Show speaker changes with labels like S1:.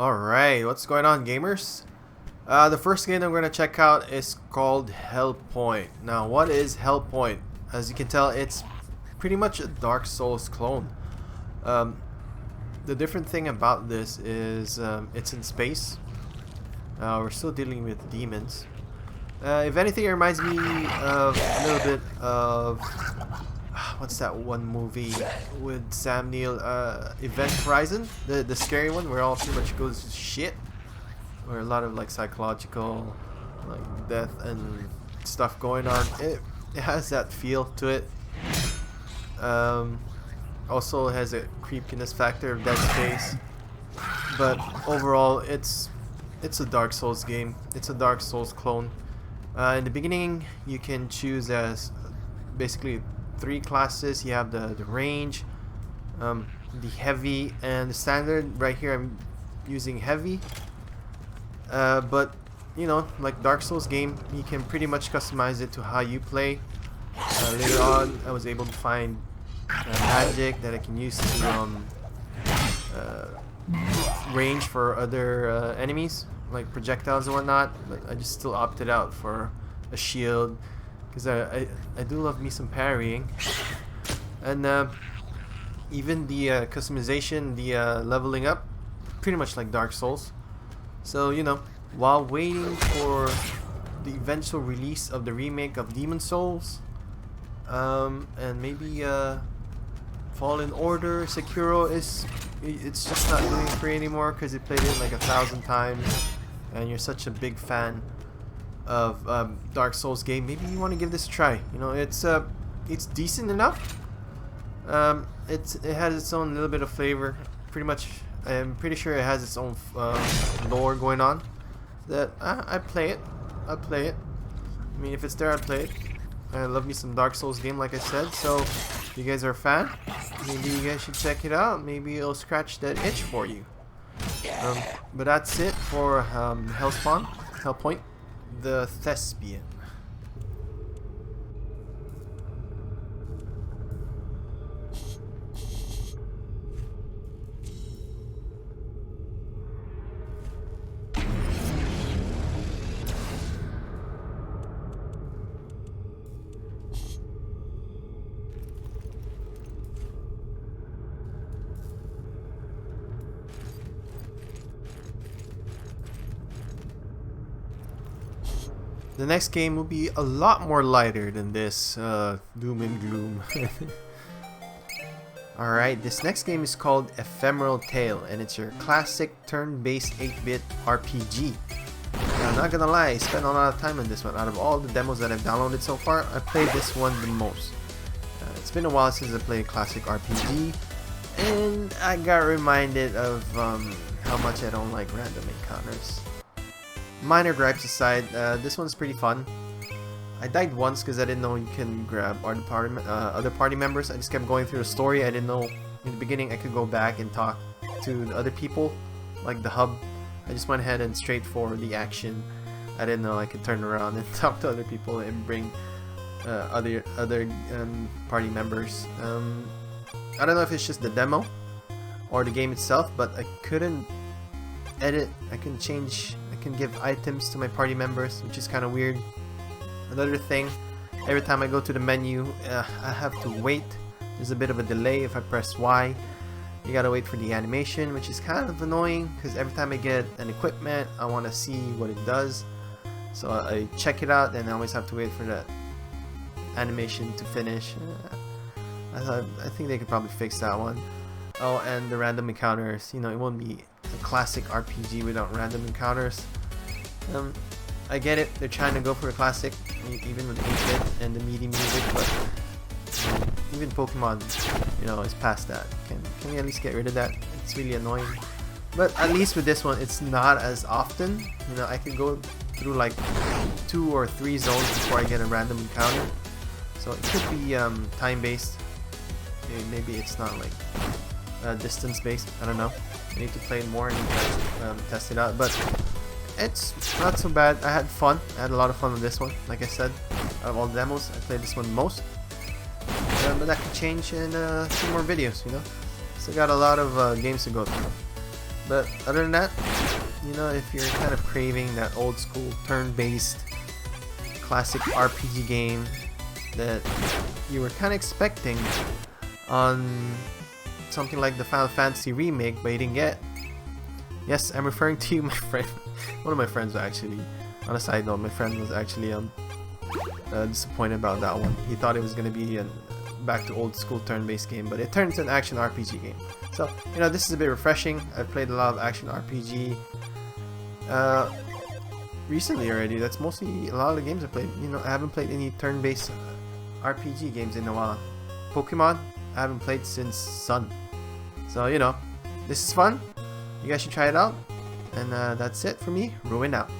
S1: Alright, what's going on, gamers? The first game I'm going to check out is called Hellpoint. Now, what is Hellpoint? As you can tell, it's pretty much a Dark Souls clone. The different thing about this is it's in space. We're still dealing with demons. If anything, it reminds me of a little bit of what's that one movie with Sam Neill, Event Horizon, the scary one where all pretty much goes to shit, where a lot of like psychological like death and stuff going on. It has that feel to it. Also it has a creepiness factor of Dead Space, but overall it's a Dark Souls game. It's a Dark Souls clone. In the beginning you can choose as basically three classes. You have the range, the heavy, and the standard. Right here I'm using heavy, but you know, like Dark Souls game, you can pretty much customize it to how you play. Later on I was able to find magic that I can use to range for other enemies like projectiles and whatnot, but I just still opted out for a shield because I do love me some parrying. And even the customization, the leveling up, pretty much like Dark Souls. So you know, while waiting for the eventual release of the remake of Demon Souls, and maybe Fallen Order, Sekiro, it's just not doing free anymore because you played it like 1,000 times and you're such a big fan of Dark Souls game. Maybe you want to give this a try. You know, it's decent enough. It has its own little bit of flavor. Pretty much, I'm pretty sure it has its own lore going on. That I play it. I play it. I mean, if it's there, I play it. I love me some Dark Souls game, like I said. So, if you guys are a fan, maybe you guys should check it out. Maybe it'll scratch that itch for you. But that's it for Hellpoint, the Thespian. The next game will be a lot more lighter than this doom and gloom. Alright, this next game is called Ephemeral Tale, and it's your classic turn-based 8-bit RPG. Now, I'm not gonna lie, I spent a lot of time on this one. Out of all the demos that I've downloaded so far, I played this one the most. It's been a while since I played a classic RPG, and I got reminded of how much I don't like random encounters. Minor gripes aside, this one's pretty fun. I died once because I didn't know you can grab other party members. I just kept going through the story. I didn't know in the beginning I could go back and talk to the other people, like the hub. I just went ahead and straight for the action. I didn't know I could turn around and talk to other people and bring other party members. I don't know if it's just the demo or the game itself, but I couldn't edit. I can give items to my party members, which is kind of weird. Another thing, every time I go to the menu, I have to wait. There's a bit of a delay if I press Y. You gotta wait for the animation, which is kind of annoying because every time I get an equipment, I want to see what it does. So I check it out and I always have to wait for that animation to finish. I think they could probably fix that one. Oh, and the random encounters. You know, it won't be a classic RPG without random encounters. I get it, they're trying to go for a classic, even with 8-bit and the MIDI music, but even Pokemon, you know, is past that. Can we at least get rid of that? It's really annoying. But at least with this one, it's not as often. You know, I can go through like 2 or 3 zones before I get a random encounter. So it could be time-based. Maybe it's not like distance-based. I don't know. I need to play it more and test it out. But it's not so bad. I had fun. I had a lot of fun with this one. Like I said, out of all the demos, I played this one the most. But that could change in 2 more videos, you know. Still got a lot of games to go through. But other than that, you know, if you're kind of craving that old school turn-based classic RPG game that you were kind of expecting on something like the Final Fantasy remake but you didn't get, yes, I'm referring to you, my friend. One of my friends actually, on a side note, my friend was actually disappointed about that one. He thought it was going to be a back to old school turn-based game, but it turns into an action RPG game. So, you know, this is a bit refreshing. I've played a lot of action RPG recently already. That's mostly a lot of the games I played. You know, I haven't played any turn-based RPG games in a while. Pokemon, I haven't played since Sun. So, you know, this is fun. You guys should try it out. And that's it for me. Ruin out.